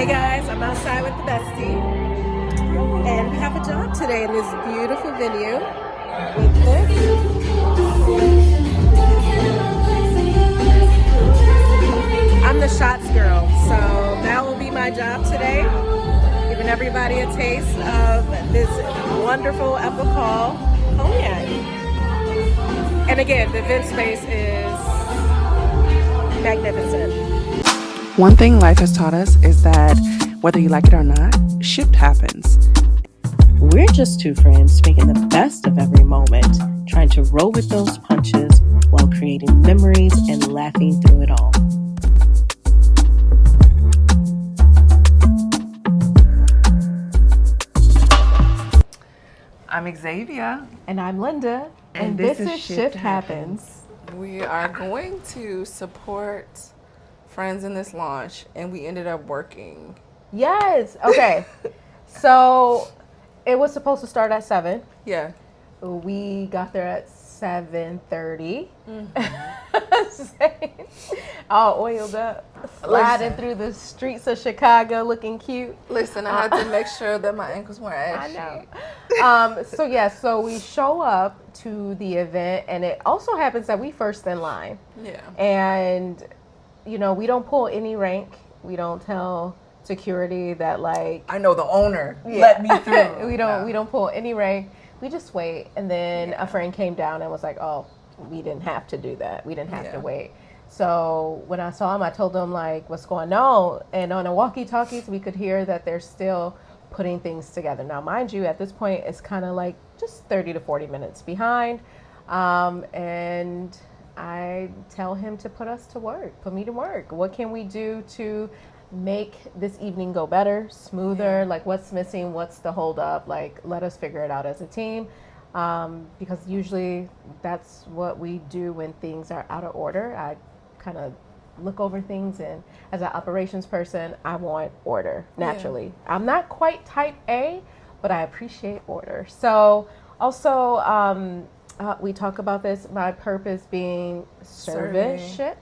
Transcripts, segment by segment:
Hey guys, I'm outside with the bestie, and we have a job today in this beautiful venue with this. I'm the shots girl, so that will be my job today, giving everybody a taste of this wonderful alcohol cognac. And again, the event space is magnificent. One thing life has taught us is that whether you like it or not, shift happens. We're just two friends making the best of every moment, trying to roll with those punches while creating memories and laughing through it all. I'm Xavia. And I'm Lynda. And this is Shift Happens. We are going to support friends in this launch, and we ended up working. Yes. Okay. So it was supposed to start at 7. Yeah. We got there at 7:30. All oiled up, sliding through the streets of Chicago, looking cute. Listen, I had to make sure that my ankles weren't ashy. I know. So we show up to the event, and it also happens that we first in line. Yeah. And we don't pull any rank. We don't tell security that I know the owner. Let me through. we don't pull any rank. We just wait. And then a friend came down and was like, "Oh, we didn't have to do that. We didn't have to wait." So when I saw him, I told him what's going on. And on a walkie-talkies, we could hear that they're still putting things together. Now, mind you, at this point, it's kind of just 30 to 40 minutes behind. And I tell him to put me to work. What can we do to make this evening go better, smoother? What's missing? What's the hold up? Let us figure it out as a team. Because usually that's what we do when things are out of order. I kind of look over things, and as an operations person, I want order naturally. Yeah. I'm not quite type A, but I appreciate order. So also, we talk about this, my purpose being servantship.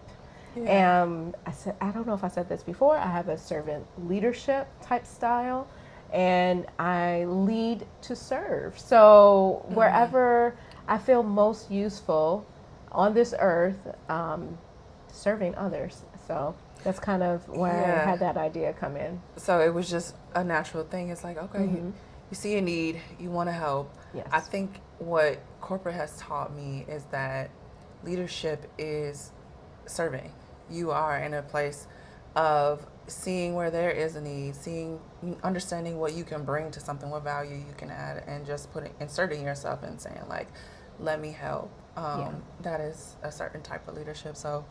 Yeah. And I don't know if I said this before, I have a servant leadership type style, and I lead to serve. So wherever I feel most useful on this earth, serving others. So that's kind of where I had that idea come in. So it was just a natural thing. It's okay, you see a need, you want to help. Yes. I think what corporate has taught me is that leadership is serving. You are in a place of seeing where there is a need, understanding what you can bring to something, what value you can add, and just inserting yourself and saying let me help. That is a certain type of leadership. So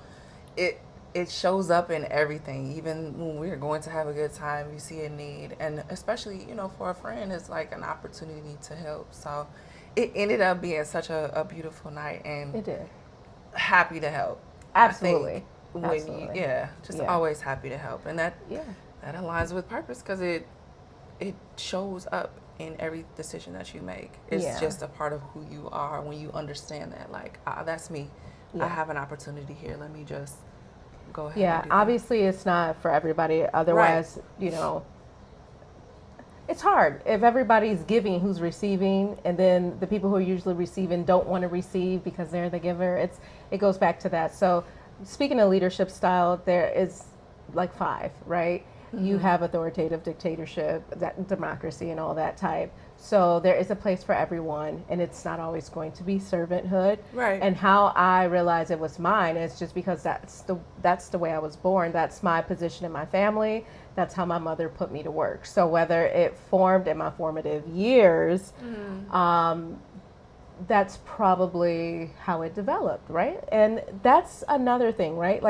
it shows up in everything. Even when we're going to have a good time, you see a need, and especially for a friend, it's an opportunity to help. So it ended up being such a beautiful night, and it did. Happy to help. Absolutely. Always happy to help, and that aligns with purpose, because it shows up in every decision that you make. It's just a part of who you are when you understand that that's me. I have an opportunity here. Let me just go ahead. Yeah, and do that. Obviously it's not for everybody. Otherwise, it's hard if everybody's giving who's receiving, and then the people who are usually receiving don't want to receive because they're the giver. It goes back to that. So speaking of leadership style, there is 5, right? Mm-hmm. You have authoritative dictatorship, that democracy, and all that type. So there is a place for everyone, and it's not always going to be servanthood. Right. And how I realized it was mine is just because that's the way I was born. That's my position in my family. That's how my mother put me to work. So whether it formed in my formative years, that's probably how it developed, right? And that's another thing, right?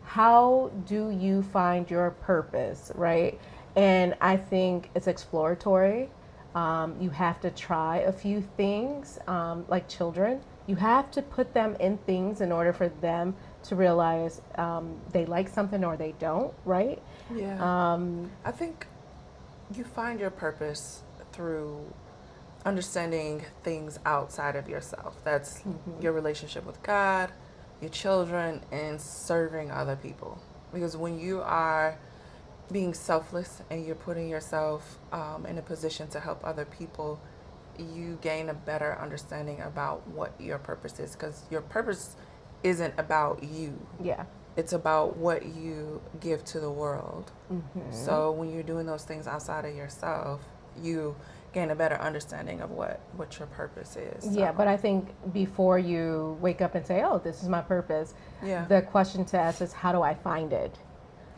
How do you find your purpose, right? And I think it's exploratory. You have to try a few things, like children. You have to put them in things in order for them to realize they like something or they don't, right? Yeah. I think you find your purpose through understanding things outside of yourself. That's your relationship with God, your children, and serving other people. Because when you are being selfless and you're putting yourself in a position to help other people, you gain a better understanding about what your purpose is, because your purpose isn't about you. Yeah. It's about what you give to the world. Mm-hmm. So when you're doing those things outside of yourself, you gain a better understanding of what your purpose is. Yeah, but I think before you wake up and say, oh, this is my purpose, Yeah. the question to ask is, how do I find it?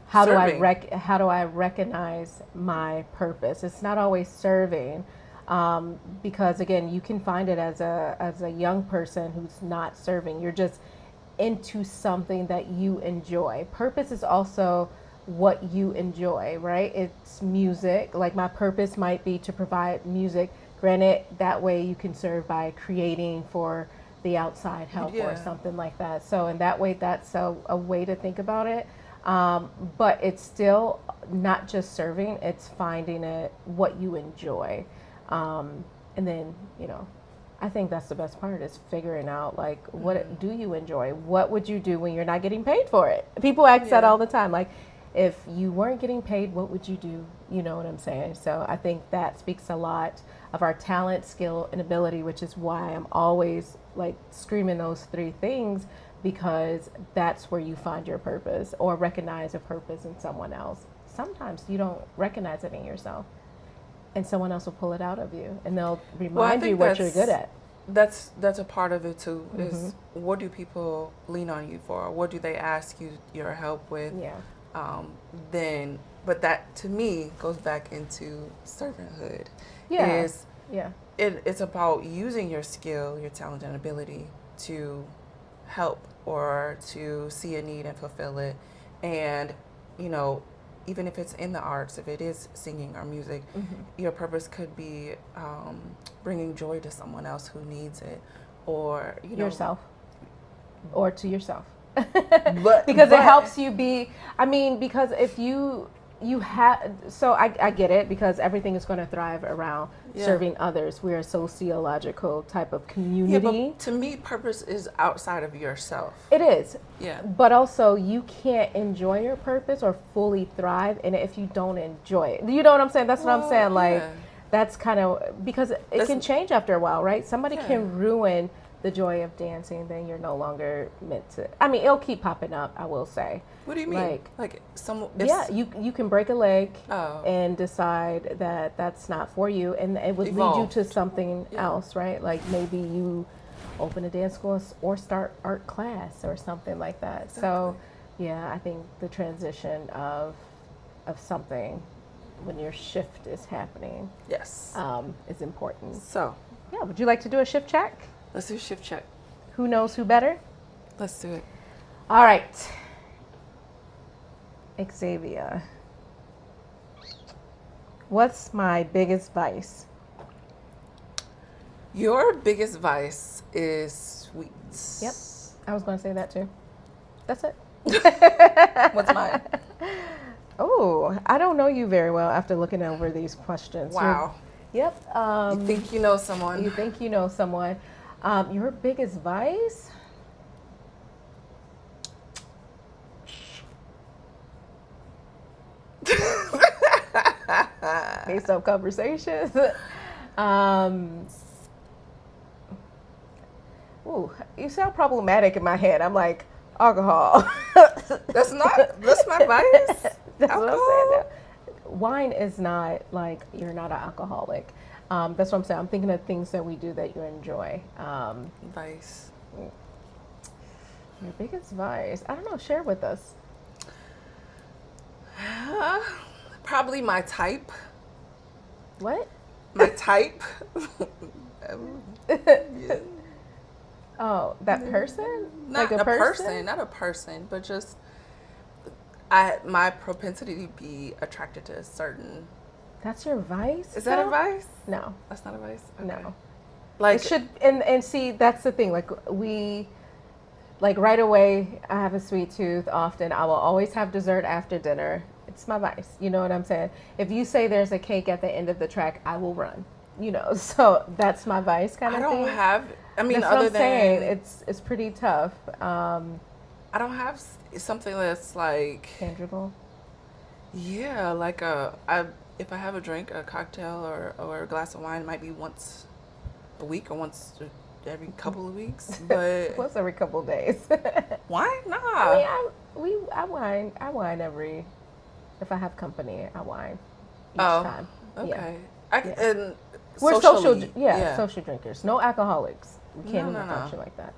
How do I recognize my purpose? It's not always serving, because again, you can find it as a young person who's not serving. You're just into something that you enjoy. Purpose is also what you enjoy, right? It's music. Like my purpose might be to provide music. Granted, that way you can serve by creating for the outside help or something like that. So in that way, that's a way to think about it. But it's still not just serving, it's finding it what you enjoy. And then, I think that's the best part, is figuring out like, what do you enjoy? What would you do when you're not getting paid for it? People ask that all the time. Like, if you weren't getting paid, what would you do? You know what I'm saying? So I think that speaks a lot of our talent, skill, and ability, which is why I'm always like screaming those three things, because that's where you find your purpose or recognize a purpose in someone else. Sometimes you don't recognize it in yourself, and someone else will pull it out of you, and they'll remind you what you're good at. That's a part of it too, is what do people lean on you for? What do they ask you your help with? Yeah. But that to me goes back into servanthood. Yeah. It's about using your skill, your talent, and ability to help or to see a need and fulfill it. And, even if it's in the arts, if it is singing or music, your purpose could be bringing joy to someone else who needs it, or, yourself, or to yourself. but it helps you be, because if you have, so I get it, because everything is going to thrive around serving others. We're a sociological type of community. Yeah, but to me, purpose is outside of yourself. It is. Yeah. But also, you can't enjoy your purpose or fully thrive in it if you don't enjoy it. You know what I'm saying? That's what I'm saying. Like, that's kind of, because it can change after a while, right? Somebody can ruin the joy of dancing, then you're no longer meant to. It'll keep popping up, I will say. What do you mean? You can break a leg and decide that that's not for you, and it would lead you to something else, right? Like maybe you open a dance school or start art class or something like that. Exactly. So, I think the transition of something when your shift is happening, is important. So, would you like to do a shift check? Let's do a shift check. Who knows who better? Let's do it. All right. Xavia, what's my biggest vice? Your biggest vice is sweets. Yep. I was going to say that too. That's it. What's mine? Oh, I don't know you very well after looking over these questions. Wow. Yep. You think you know someone. You think you know someone. Your biggest vice? Based on conversations. You sound problematic in my head. I'm like, alcohol. That's my vice. That's alcohol? What I'm saying now. Wine is not like, you're not an alcoholic. That's what I'm saying. I'm thinking of things that we do that you enjoy. Vice. Your biggest vice? I don't know. Share with us. Probably my type. What? My type. Oh, that person? Not like a person? Not a person, but just my propensity to be attracted to a certain. That's your vice? Is that a vice? No. That's not a vice? Okay. No. Like, it should, and see, that's the thing. Like right away, I have a sweet tooth often. I will always have dessert after dinner. It's my vice. You know what I'm saying? If you say there's a cake at the end of the track, I will run. So that's my vice kind of thing. I don't have, that's other what I'm than. saying. It's pretty tough. I don't have something that's like. Tangible? Yeah, like if I have a drink, a cocktail or a glass of wine, it might be once a week or once every couple of weeks. But Once every couple of days. wine, nah. I wine every. If I have company, I wine each Oh, time. okay. Yeah. And We're socially, social drinkers. No alcoholics. We can't even function like that.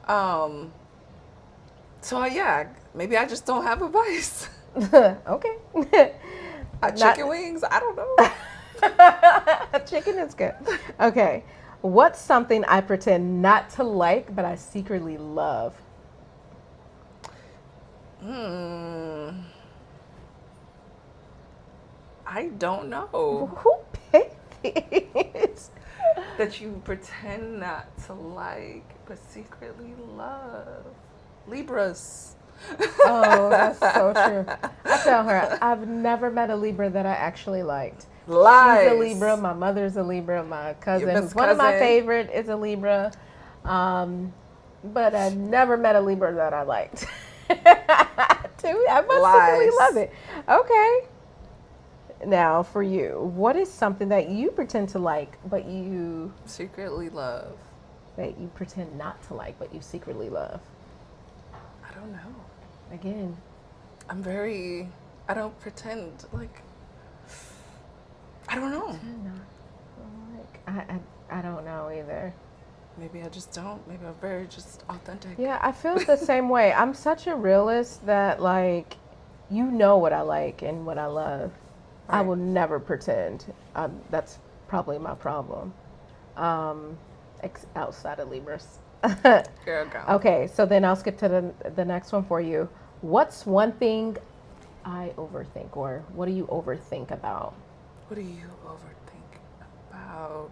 So yeah, maybe I just don't have a vice. Okay. Chicken wings, I don't know. Chicken is good. Okay. What's something I pretend not to like, but I secretly love? I don't know. Who picked these? That you pretend not to like, but secretly love. Libras. Oh, that's so true. I tell her, I've never met a Libra that I actually liked. Lies. She's a Libra. My mother's a Libra. My cousin, who's one of my favorite, is a Libra. But I never met a Libra that I liked. I must secretly love it. Okay. Now, for you, what is something that you pretend to like, but you secretly love? That you pretend not to like, but you secretly love? I don't know. Again, I don't pretend, like, I don't know. I don't know either. Maybe I just don't. Maybe I'm very just authentic. Yeah, I feel the same way. I'm such a realist that, like, you know what I like and what I love. Right. I will never pretend. That's probably my problem. Outside of Libras. Girl, go. Okay, so then I'll skip to the next one for you. What's one thing I overthink, or what do you overthink about? What do you overthink about?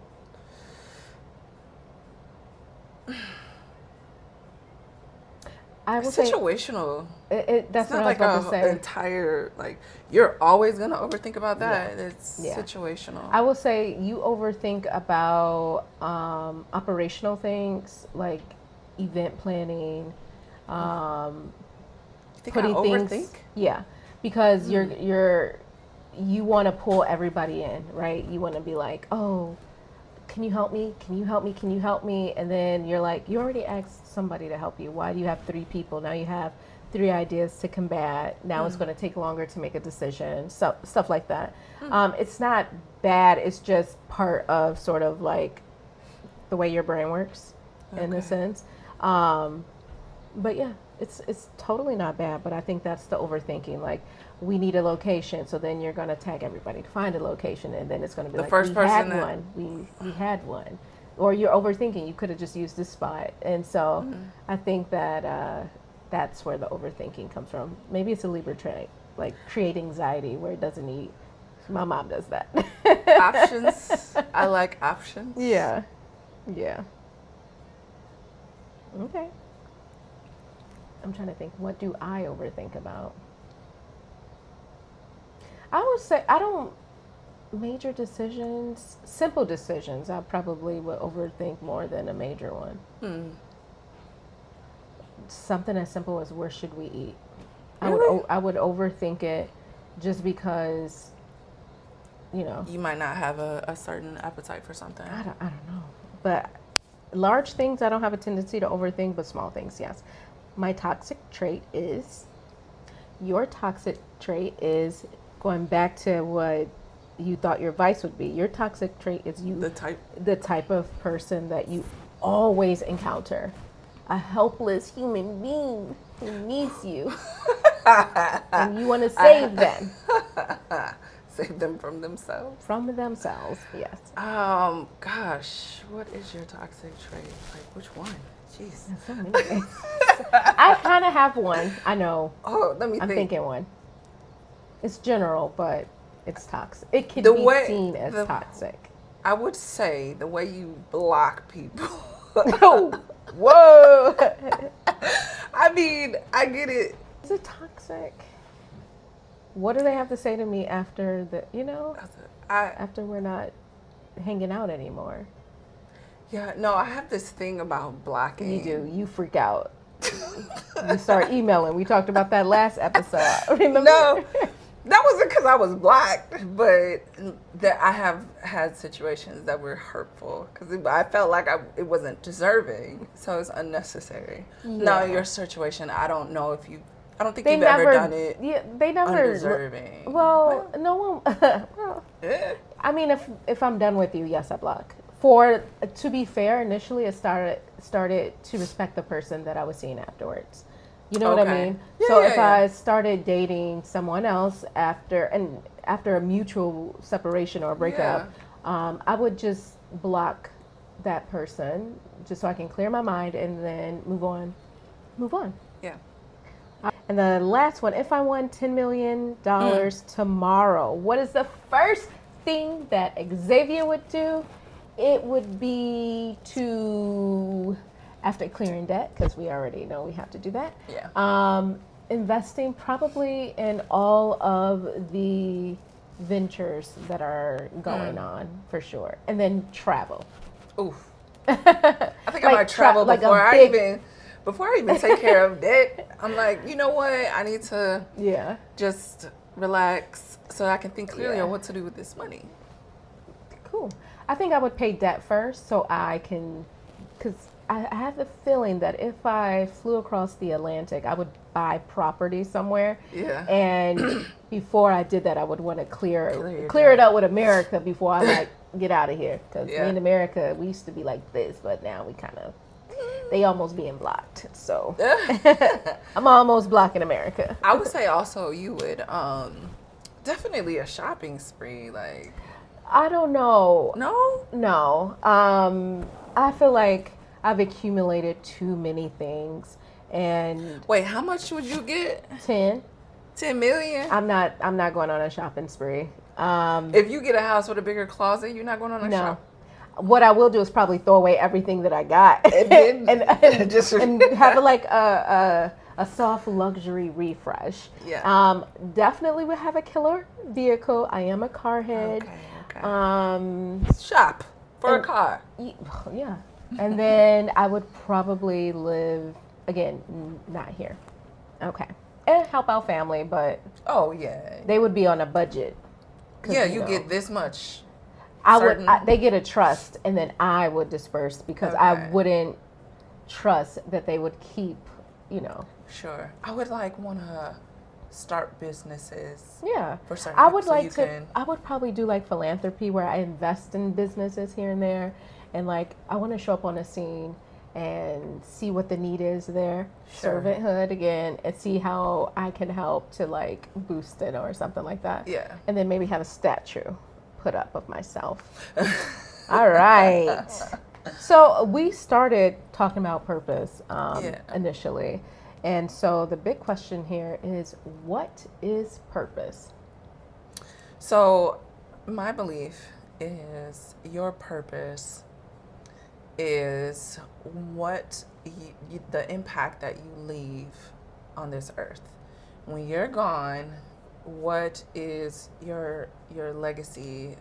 I will situational. That's it's not like an entire, like, you're always going to overthink about that. Yeah. It's situational. I will say you overthink about operational things like event planning, putting things. Yeah, because you want to pull everybody in, right? You want to be like, oh, can you help me? Can you help me? Can you help me? And then you're like, you already asked somebody to help you. Why do you have 3 people? Now you have 3 ideas to combat. Now it's going to take longer to make a decision. So stuff like that. It's not bad. It's just part of sort of like the way your brain works in a sense. But yeah, it's totally not bad. But I think that's the overthinking. Like, we need a location, so then you're going to tag everybody to find a location, and then it's going to be we had one, or you're overthinking. You could have just used this spot, and so I think that that's where the overthinking comes from. Maybe it's a Libra trait, like create anxiety where it doesn't need. My mom does that. Options. I like options. Yeah. Okay. I'm trying to think. What do I overthink about? I would say I don't major decisions, simple decisions. I probably would overthink more than a major one. Something as simple as where should we eat? Really? I would overthink it just because, you might not have a certain appetite for something. I don't know, but large things I don't have a tendency to overthink, but small things, yes. My toxic trait is. Your toxic trait is. Going back to what you thought your vice would be, your toxic trait is the type of person that you always encounter. A helpless human being who needs you. And you want to save them. Save them from themselves? From themselves, yes. Gosh, what is your toxic trait? Like, which one? Jeez. There's so many things. I kind of have one. I know. Oh, let me think. I'm thinking one. It's general, but it's toxic. It can be seen as toxic. I would say the way you block people. Oh, whoa. I mean, I get it. Is it toxic? What do they have to say to me after after we're not hanging out anymore? Yeah, no, I have this thing about blocking. You do. You freak out. You start emailing. We talked about that last episode. Remember? That wasn't because I was black, but that I have had situations that were hurtful because I felt like it wasn't deserving, so it's unnecessary. Yeah. Now your situation, I don't know if you. I don't think They you've never ever done it. Yeah, they never. Undeserving. Well, no one. Well, Yeah. I mean, if I'm done with you, yes, I block. To be fair, initially I started to respect the person that I was seeing afterwards. You know what I Okay. mean? Yeah, So yeah, if yeah. I started dating someone else after a mutual separation or breakup, I would just block that person just so I can clear my mind and then move on. Yeah. And the last one, if I won $10 million tomorrow, what is the first thing that Xavier would do? It would be to, after clearing debt, because we already know we have to do that. Yeah. Investing probably in all of the ventures that are going on for sure. And then travel. Oof. I think I might travel like before a I big- even take care of debt. I'm like, you know what? I need to Yeah. just relax so I can think clearly Yeah. on what to do with this money. Cool. I think I would pay debt first so I can, because I have a feeling that if I flew across the Atlantic, I would buy property somewhere. Yeah. And before I did that, I would want to clear your it debt. up with America before I like get out of here. Because Yeah. me in America, we used to be like this, but now we kind of, they almost being blocked. So I'm almost blocking America. I would say also you would definitely a shopping spree. Like, I don't know. no? I feel like I've accumulated too many things, and Wait, how much would you get? 10. 10 million? I'm not going on a shopping spree. If you get a house with a bigger closet, you're not going on a No. shop. What I will do is probably throw away everything that I got And then and just- and have like a soft luxury refresh. Yeah. Definitely would have a killer vehicle. I am a car head. Okay. Shop for a and- car. Yeah. And then I would probably live, again, not here. Okay. And help out family, but Oh yeah. they would be on a budget. 'Cause, Yeah, you know, get this much. they get a trust, and then I would disperse because I Okay. wouldn't trust that they would keep, you know. Sure. I would like want to start businesses. Yeah. For certain I people would so like you to, can- I would probably do like philanthropy where I invest in businesses here and there. And like, I want to show up on a scene and see what the need is there. Sure. Servanthood again, and see how I can help to like boost it or something like that. Yeah. And then maybe have a statue put up of myself. All right. So we started talking about purpose Yeah. initially. And so the big question here is, what is purpose? So, my belief is your purpose is what the impact that you leave on this earth. When you're gone, what is your legacy?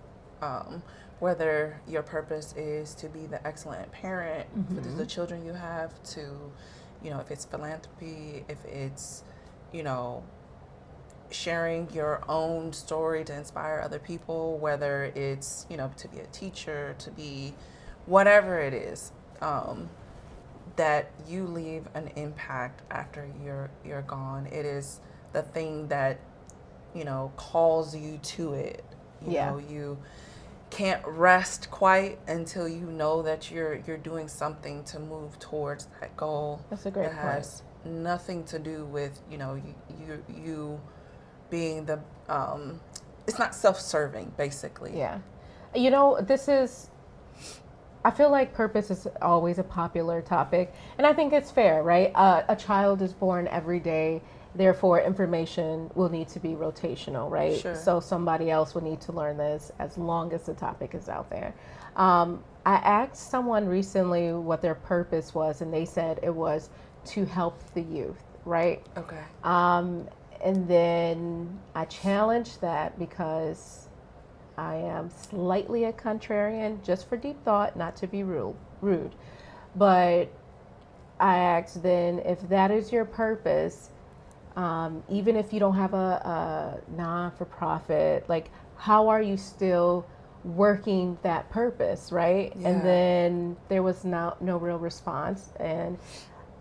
Whether your purpose is to be the excellent parent for the children you have, to, you know, if it's philanthropy, if it's, you know, sharing your own story to inspire other people, whether it's, you know, to be a teacher, to be whatever it is, that you leave an impact after you're gone. It is the thing that, you know, calls you to it. You know, you can't rest quite until you know that you're doing something to move towards that goal. That's a great It has nothing to do with, you know, you being the it's not self-serving, basically. Yeah. You know, I feel like purpose is always a popular topic, and I think it's fair, right? A child is born every day, therefore information will need to be rotational, right? Sure. So somebody else will need to learn this as long as the topic is out there. I asked someone recently what their purpose was, and they said it was to help the youth, right? Okay. And then I challenged that because I am slightly a contrarian, just for deep thought, not to be rude. But I asked then, if that is your purpose, Even if you don't have a non-for-profit, like how are you still working that purpose, right? Yeah. And then there was no real response. And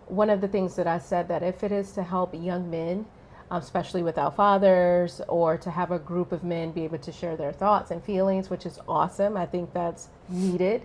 one of the things that I said, that if it is to help young men, especially without fathers, or to have a group of men be able to share their thoughts and feelings, which is awesome, I think that's needed.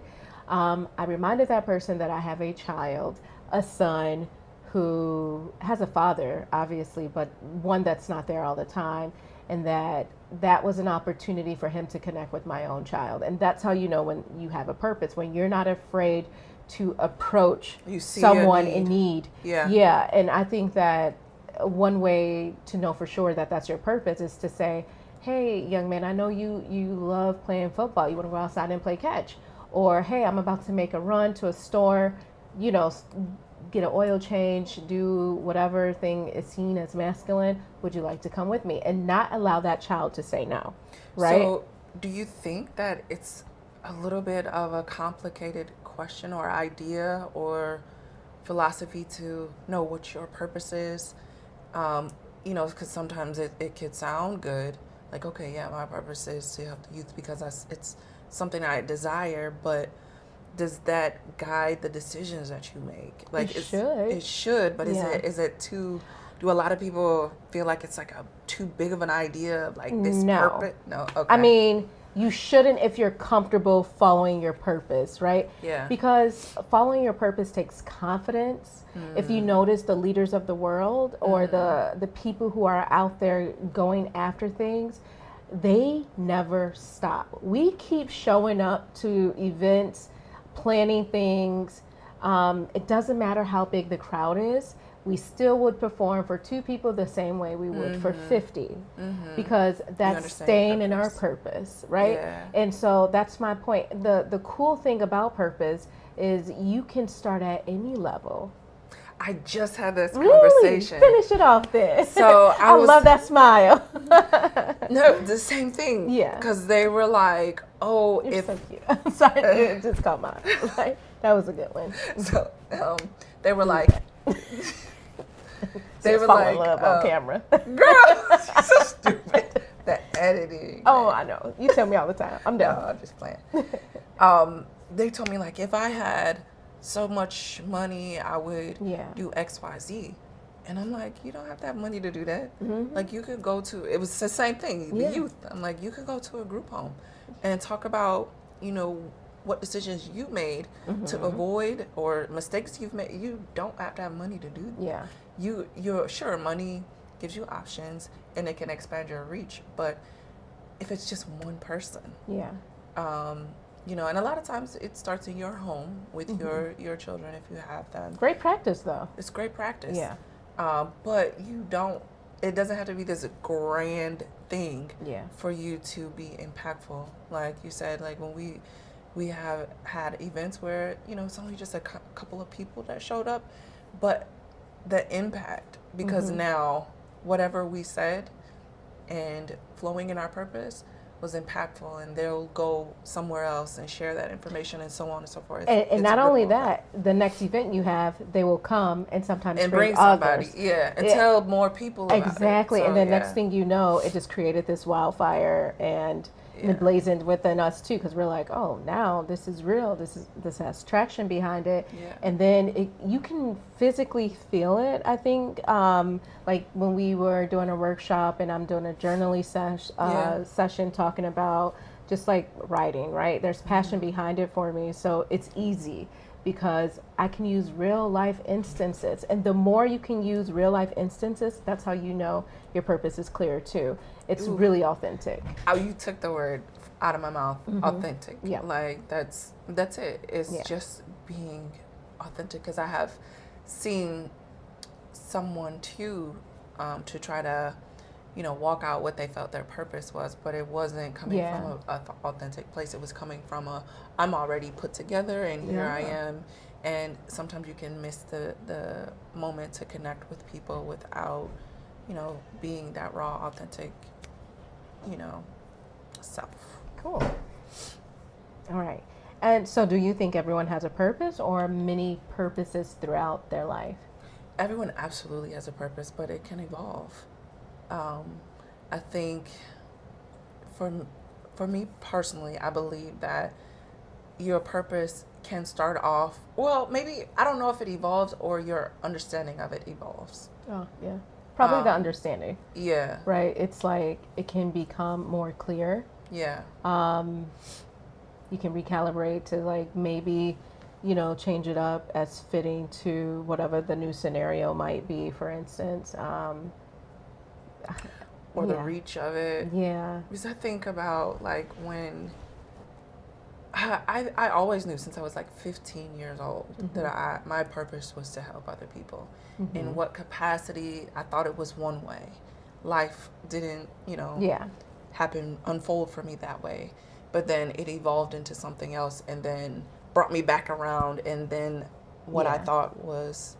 I reminded that person that I have a child, a son, who has a father, obviously, but one that's not there all the time, and that was an opportunity for him to connect with my own child. And that's how you know when you have a purpose, when you're not afraid to approach someone in need. Yeah. And I think that one way to know for sure that that's your purpose is to say, hey, young man, I know you love playing football. You want to go outside and play catch. Or, hey, I'm about to make a run to a store, get an oil change, do whatever thing is seen as masculine. Would you like to come with me? And not allow that child to say no, right? So do you think that it's a little bit of a complicated question or idea or philosophy to know what your purpose is? Because sometimes it could sound good. Like, okay, yeah, my purpose is to help the youth because it's something I desire, but does that guide the decisions that you make? Like it should, but is it too? Do a lot of people feel like it's like a too big of an idea? Like this purpose? No. Okay. I mean, you shouldn't if you're comfortable following your purpose, right? Yeah. Because following your purpose takes confidence. If you notice the leaders of the world or the people who are out there going after things, they never stop. We keep showing up to events, planning things. It doesn't matter how big the crowd is. We still would perform for 2 people the same way we would for 50 because that's staying in our purpose, right? Yeah. And so that's my point. The cool thing about purpose is you can start at any level. I just had this conversation. Finish it off then. So I love that smile. No, the same thing. Yeah. Because they were like, oh, You're so cute. I'm sorry, it just caught my eye. Like, that was a good one. So they were like, they were like, in love on camera. Girl, she's so stupid. The editing. Oh, I know. You tell me all the time. I'm done. No, I'm just playing. They told me like if I had so much money, I would do X, Y, Z. And I'm like, you don't have to have money to do that. Like you could go to, it was the same thing, the youth. I'm like, you could go to a group home and talk about, what decisions you made to avoid or mistakes you've made. You don't have to have money to do that. Yeah. You're sure money gives you options and it can expand your reach. But if it's just one person, and a lot of times it starts in your home with your children if you have them. Great practice though. It's great practice. Yeah. But it doesn't have to be this grand thing for you to be impactful. Like you said, like when we have had events where, it's only just a couple of people that showed up, but the impact, because now whatever we said and flowing in our purpose was impactful, and they'll go somewhere else and share that information and so on and so forth. And not only that, the next event you have, they will come and sometimes bring somebody, others. and tell more people about exactly. it. So, and then next thing you know, it just created this wildfire and it blazoned within us too, because we're like, oh, now this is real. This has traction behind it, and then you can physically feel it. I think, like when we were doing a workshop and I'm doing a journaling session talking about just like writing. Right, there's passion behind it for me, so it's easy because I can use real life instances, and the more you can use real life instances, that's how you know your purpose is clear too. It's really authentic. Oh, you took the word out of my mouth. Authentic. Yeah. Like that's it. It's just being authentic. Because I have seen someone to try to, walk out what they felt their purpose was, but it wasn't coming from an authentic place. It was coming from I'm already put together and here I am. And sometimes you can miss the moment to connect with people without, being that raw, authentic, self. Cool. All right. And so do you think everyone has a purpose or many purposes throughout their life? everyone absolutely has a purpose, but it can evolve. I think for for me personally, I believe that your purpose can start off, well, maybe I don't know if it evolves or your understanding of it evolves. Oh, yeah. Probably the Um, understanding, yeah, right? It's like it can become more clear. yeah, Um, you can recalibrate to like maybe, change it up as fitting to whatever the new scenario might be, for instance. or the Yeah. reach of it. Yeah. Because I think about like when I always knew since I was like 15 years old that my purpose was to help other people. In what capacity, I thought it was one way. Life didn't, Yeah. unfold for me that way. But then it evolved into something else and then brought me back around. And then what I Yeah. thought was,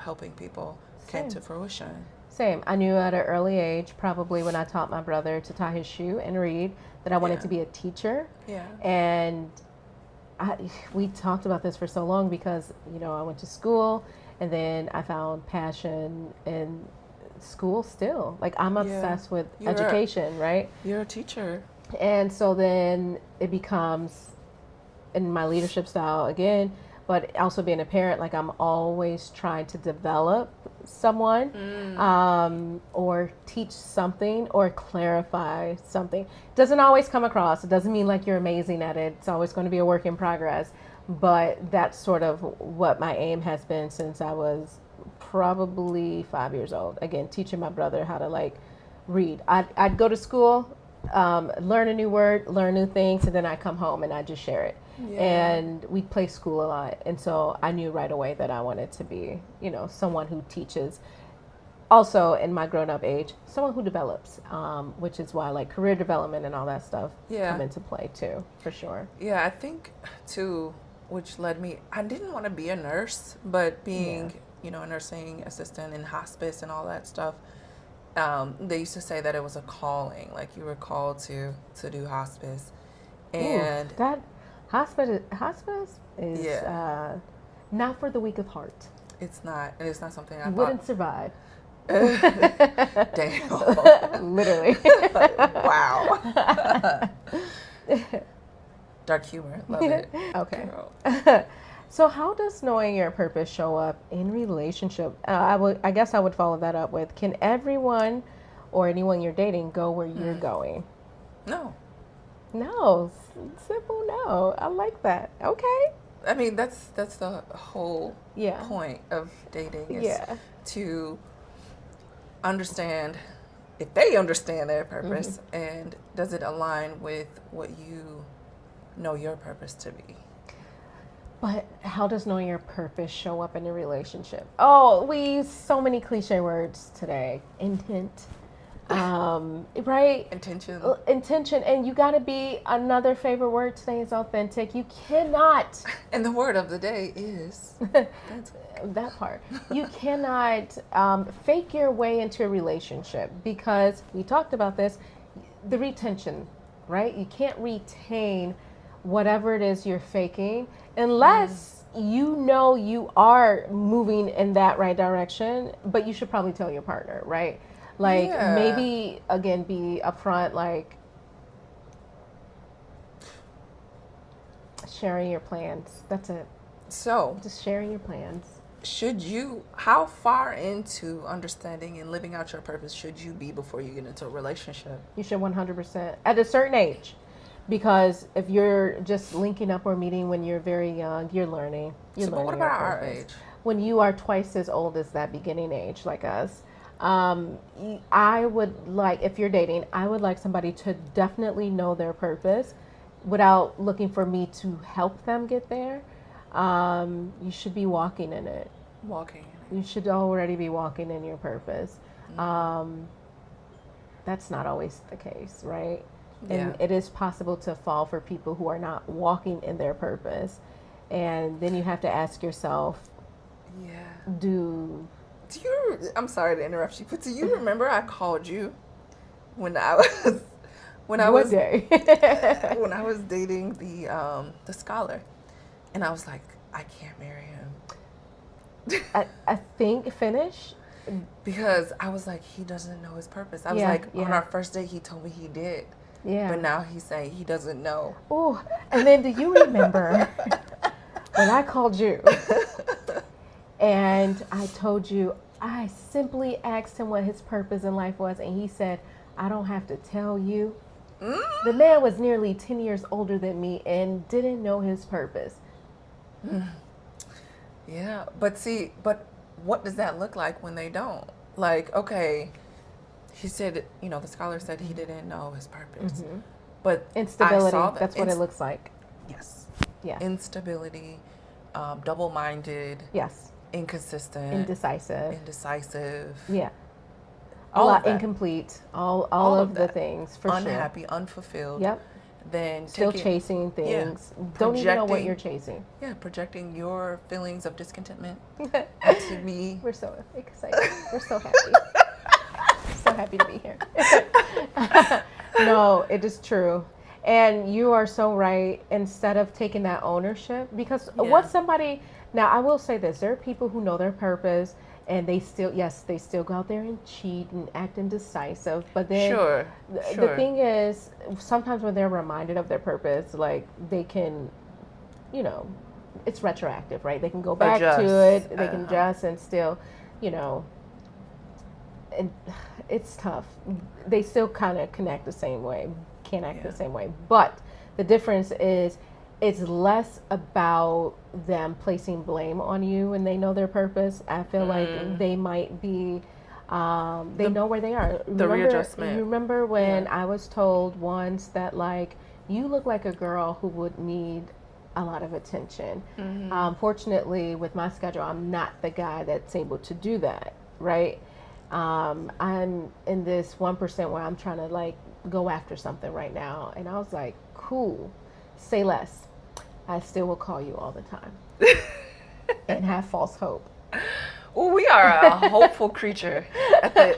helping people came Same. to fruition. Same. I knew at an early age, probably when I taught my brother to tie his shoe and read, that I wanted Yeah. to be a teacher. Yeah. And we talked about this for so long because, I went to school and then I found passion in school still. Like, I'm obsessed with education, right? You're a teacher. And so then it becomes in my leadership style again, but also being a parent, like I'm always trying to develop someone or teach something or clarify something. Doesn't always come across. It doesn't mean like you're amazing at it. It's always going to be a work in progress. But that's sort of what my aim has been since I was probably 5 years old. Again, teaching my brother how to like read. I'd go to school, learn a new word, learn new things, and then I come home and I just share it. Yeah. And we play school a lot. And so I knew right away that I wanted to be, someone who teaches. Also, in my grown-up age, someone who develops, which is why like career development and all that stuff come into play too, for sure. Yeah, I think too, which led me, I didn't want to be a nurse, but being, a nursing assistant in hospice and all that stuff, they used to say that it was a calling, like you were called to do hospice. And that hospice is not for the weak of heart. it's not, and it's not something I Wouldn't survive. Damn. Literally. Wow. Dark humor. Love it. Okay. Girl. So how does knowing your purpose show up in relationship? I guess I would follow that up with, can everyone or anyone you're dating go where you're going? No. No. Simple no. I like that. Okay. I mean, that's the whole point of dating is to understand if they understand their purpose and does it align with what you know your purpose to be. But how does knowing your purpose show up in a relationship? Oh, we use so many cliche words today. Intent. Right? Intention. And you got to be, another favorite word today is authentic. You cannot. And the word of the day is that part. You cannot fake your way into a relationship because we talked about this, the retention, right? You can't retain whatever it is you're faking unless you are moving in that right direction, but you should probably tell your partner, right? Like maybe again be upfront, like sharing your plans. That's it. So just sharing your plans. How far into understanding and living out your purpose should you be before you get into a relationship? You should 100% at a certain age. Because if you're just linking up or meeting when you're very young, you're learning. But what about our age? When you are twice as old as that beginning age, like us, I would like, if you're dating, I would like somebody to definitely know their purpose without looking for me to help them get there. You should be walking in it. You should already be walking in your purpose. That's not always the case, right? And it is possible to fall for people who are not walking in their purpose. And then you have to ask yourself, I'm sorry to interrupt you, but do you remember I called you when I was when I was dating the scholar, and I was like, I can't marry him. I think finish. Because I was like, he doesn't know his purpose. I was Yeah, like, on yeah. our first date, he told me he did. Yeah. But now he's saying he doesn't know. Oh, and then do you remember when I called you and I told you I simply asked him what his purpose in life was, and he said, I don't have to tell you. The man was nearly 10 years older than me and didn't know his purpose. Yeah, but what does that look like when they don't? Like, okay, he said, the scholar said he didn't know his purpose. But Instability, I saw that. that's what it looks like. Yes. Yeah. Instability, double-minded. Yes. Inconsistent. Indecisive. Yeah. All of that. Incomplete. All of the things, for sure. Unhappy, unfulfilled. Yep. Then still chasing things. Yeah, don't even know what you're chasing. Yeah, projecting your feelings of discontentment to me. We're so excited. We're so happy. So happy to be here. No, it is true. And you are so right. Instead of taking that ownership, because what somebody, now I will say this, there are people who know their purpose and they still go out there and cheat and act indecisive. But then the thing is, sometimes when they're reminded of their purpose, like they can, it's retroactive, right? They can go back to it, they can adjust and still, and it's tough. They still kind of connect the same way, can't act the same way. But the difference is it's less about them placing blame on you when they know their purpose. I feel like they might be, they know where they are. Readjustment. You remember when I was told once that, like, you look like a girl who would need a lot of attention. Fortunately, with my schedule, I'm not the guy that's able to do that, right? I'm in this 1% where I'm trying to, like, go after something right now. And I was like, cool, say less. I still will call you all the time and have false hope. Well, we are a hopeful creature.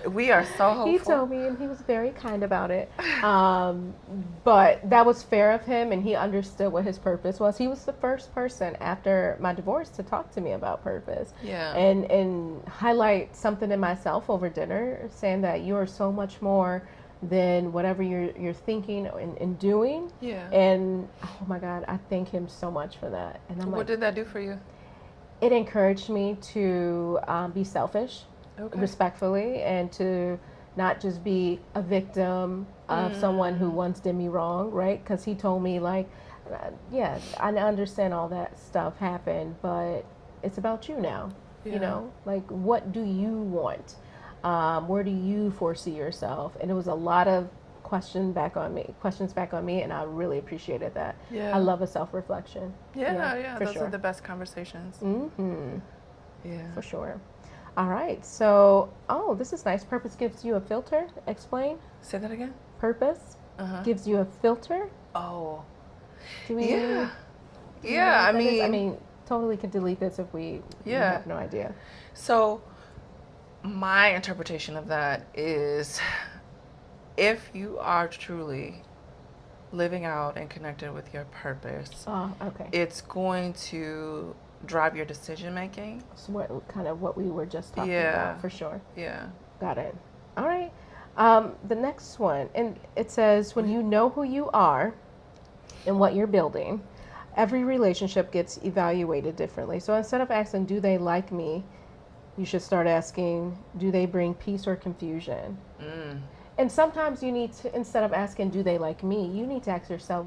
We are so hopeful. He told me, and he was very kind about it. But that was fair of him, and he understood what his purpose was. He was the first person after my divorce to talk to me about purpose. Yeah. And highlight something in myself over dinner, saying that you are so much more than whatever you're thinking and doing. Yeah. And oh my God, I thank him so much for that. And I'm what did that do for you? It encouraged me to be selfish, respectfully, and to not just be a victim of someone who once did me wrong, right? Because he told me, like, I understand all that stuff happened, but it's about you now. Like, what do you want? Where do you foresee yourself? And it was a lot of questions back on me, and I really appreciated that. Yeah. I love a self-reflection. Yeah, those are the best conversations. Yeah. For sure. All right. So, this is nice. Purpose gives you a filter. Explain. Say that again. Purpose gives you a filter. Oh. Do we? Yeah. I mean, totally could delete this if we have no idea. So, my interpretation of that is, if you are truly living out and connected with your purpose, it's going to drive your decision making. So what we were just talking about, for sure. Yeah. Got it. All right. The next one, and it says, when you know who you are and what you're building, every relationship gets evaluated differently. So instead of asking, do they like me, you should start asking, do they bring peace or confusion? And sometimes you need to, instead of asking, do they like me, you need to ask yourself,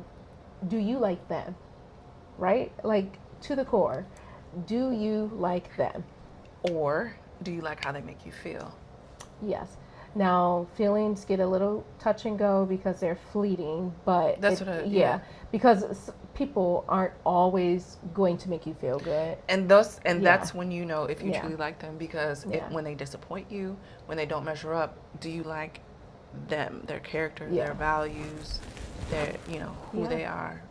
do you like them? Right? Like, to the core, do you like them? Or do you like how they make you feel? Yes. Now, feelings get a little touch and go because they're fleeting, but because people aren't always going to make you feel good. And that's when you know if you truly like them, because when they disappoint you, when they don't measure up, do you like them, their character, their values, their who they are?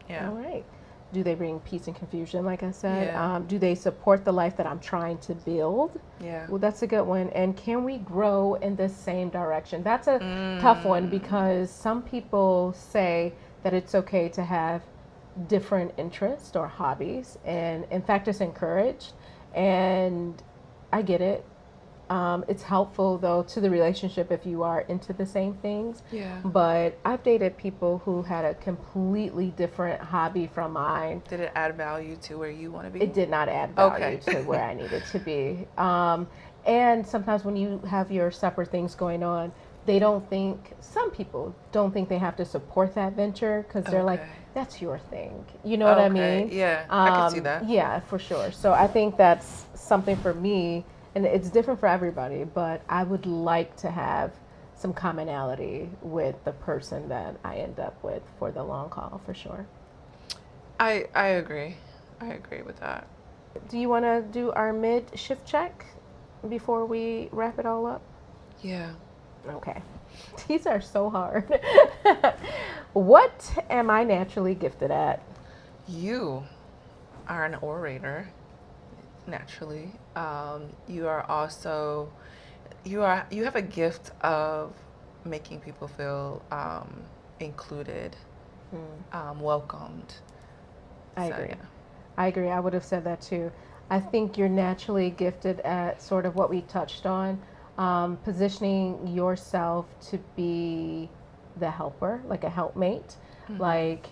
Yeah. All right. Do they bring peace and confusion, like I said? Do they support the life that I'm trying to build? Yeah. Well, that's a good one. And can we grow in the same direction? That's a tough one, because some people say that it's okay to have different interests or hobbies. And in fact, it's encouraged. And I get it. It's helpful though to the relationship if you are into the same things. Yeah. But I've dated people who had a completely different hobby from mine. Did it add value to where you want to be? It did not add value to where I needed to be. And sometimes when you have your separate things going on, some people don't think they have to support that venture because they're like, that's your thing. You know what I mean? Yeah, I can see that. Yeah, for sure. So I think that's something for me, and it's different for everybody, but I would like to have some commonality with the person that I end up with for the long haul, for sure. I agree. I agree with that. Do you want to do our mid-shift check before we wrap it all up? Yeah. Okay. These are so hard. What am I naturally gifted at? You are an orator, naturally. You are also, you have a gift of making people feel included, welcomed. I agree. I agree. I would have said that too. I think you're naturally gifted at sort of what we touched on, positioning yourself to be the helper, like a helpmate. Like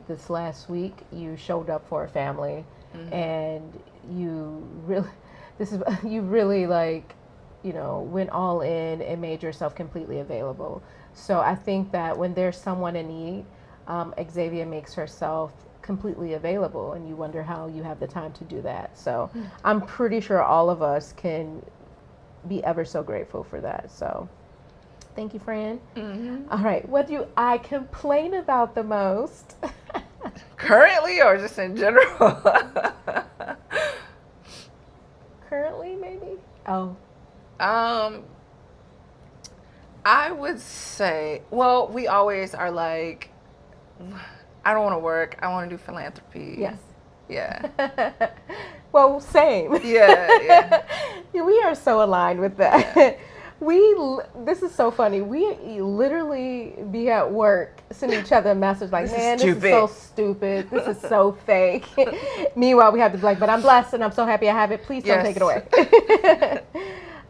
this last week, you showed up for a family, and you really like, went all in and made yourself completely available. So I think that when there's someone in need, Xavia makes herself completely available, and you wonder how you have the time to do that. So I'm pretty sure all of us can be ever so grateful for that. So thank you, Fran. All right, what do I complain about the most? Currently or just in general? Currently, maybe? Oh. I would say, well, we always are like, I don't want to work. I want to do philanthropy. Yes. Yeah. Well, same. Yeah. We are so aligned with that. Yeah. This is so funny. We literally be at work sending each other a message like, man, this is so stupid. This is so fake. Meanwhile, we have to be like, but I'm blessed and I'm so happy I have it. Please don't take it away.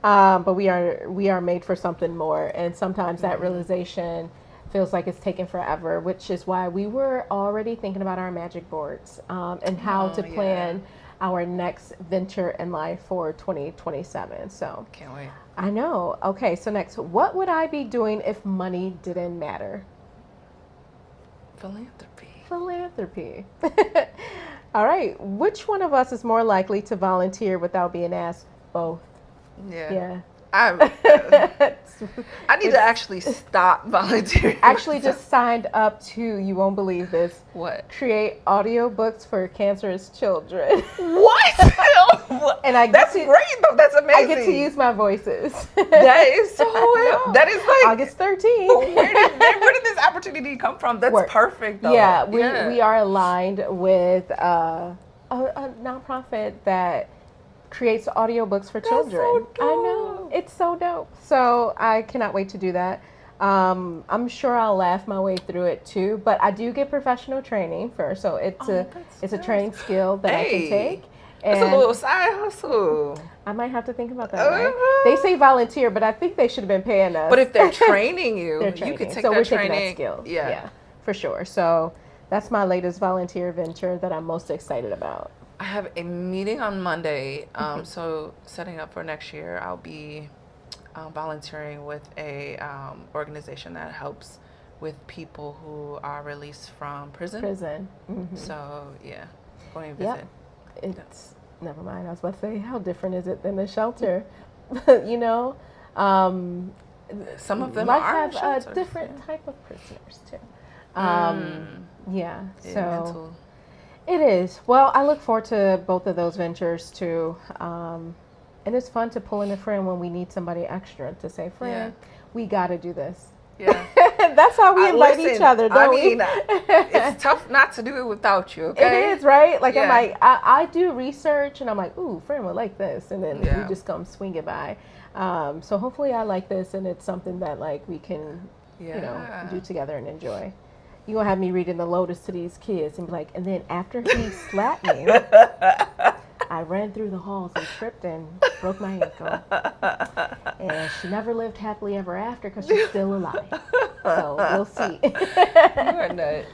But we are made for something more. And sometimes that realization feels like it's taken forever, which is why we were already thinking about our magic boards and how to plan our next venture in life for 2027. So can't wait. I know. Okay, so next, what would I be doing if money didn't matter? Philanthropy. All right. Which one of us is more likely to volunteer without being asked? Both. Yeah. I need to actually stop volunteering. Actually just signed up to, you won't believe this. What? Create audiobooks for cancerous children. What? And that's great though. That's amazing. I get to use my voices. That is so well. That is like August 13th. Where did this opportunity come from? That's perfect though. Yeah, we are aligned with a nonprofit that creates audiobooks for children. So dope. I know. It's so dope. So I cannot wait to do that. I'm sure I'll laugh my way through it too, but I do get professional training first. So it's a training skill that I can take. It's a little side hustle. I might have to think about that, right? They say volunteer, but I think they should have been paying us. But if they're training you, you could take so that we're training. Taking that skill. Yeah, for sure. So that's my latest volunteer venture that I'm most excited about. I have a meeting on Monday, so setting up for next year, I'll be volunteering with a organization that helps with people who are released from prison. So yeah, going to visit. It's never mind. I was about to say, how different is it than the shelter? Some of them are have a different type of prisoners too. So mental. It is. Well, I look forward to both of those ventures too. And it's fun to pull in a friend when we need somebody extra to say, friend, we got to do this. Yeah. That's how we invite each other, don't we? It's tough not to do it without you, okay? It is, right? Like, I'm like, I do research and I'm like, ooh, friend would like this. And then we just come swing it by. So hopefully I like this and it's something that like we can, do together and enjoy. You're going to have me reading the Lotus to these kids and be like, and then after he slapped me, I I ran through the halls and tripped and broke my ankle. And she never lived happily ever after because she's still alive. So we'll see. You are nuts.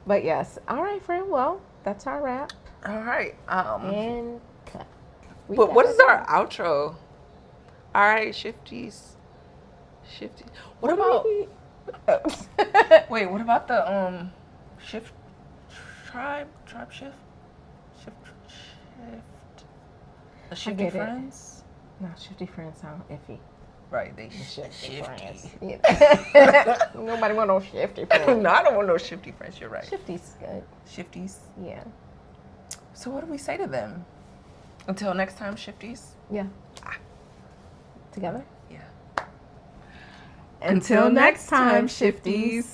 But yes. All right, friend. Well, that's our wrap. All right. And cut. But what is our outro? All right, shifties. Shifties. What about? Wait, what about the shift tribe shift? The shifty friends? No, shifty friends sound iffy. Right, they Shifty shifty. friends. Yeah. Nobody want no shifty friends. No, I don't want no shifty friends. You're right. Shifty's good. Shifties. Yeah. So what do we say to them? Until next time, shifties. Yeah. Together? Yeah. Until next time, shifties.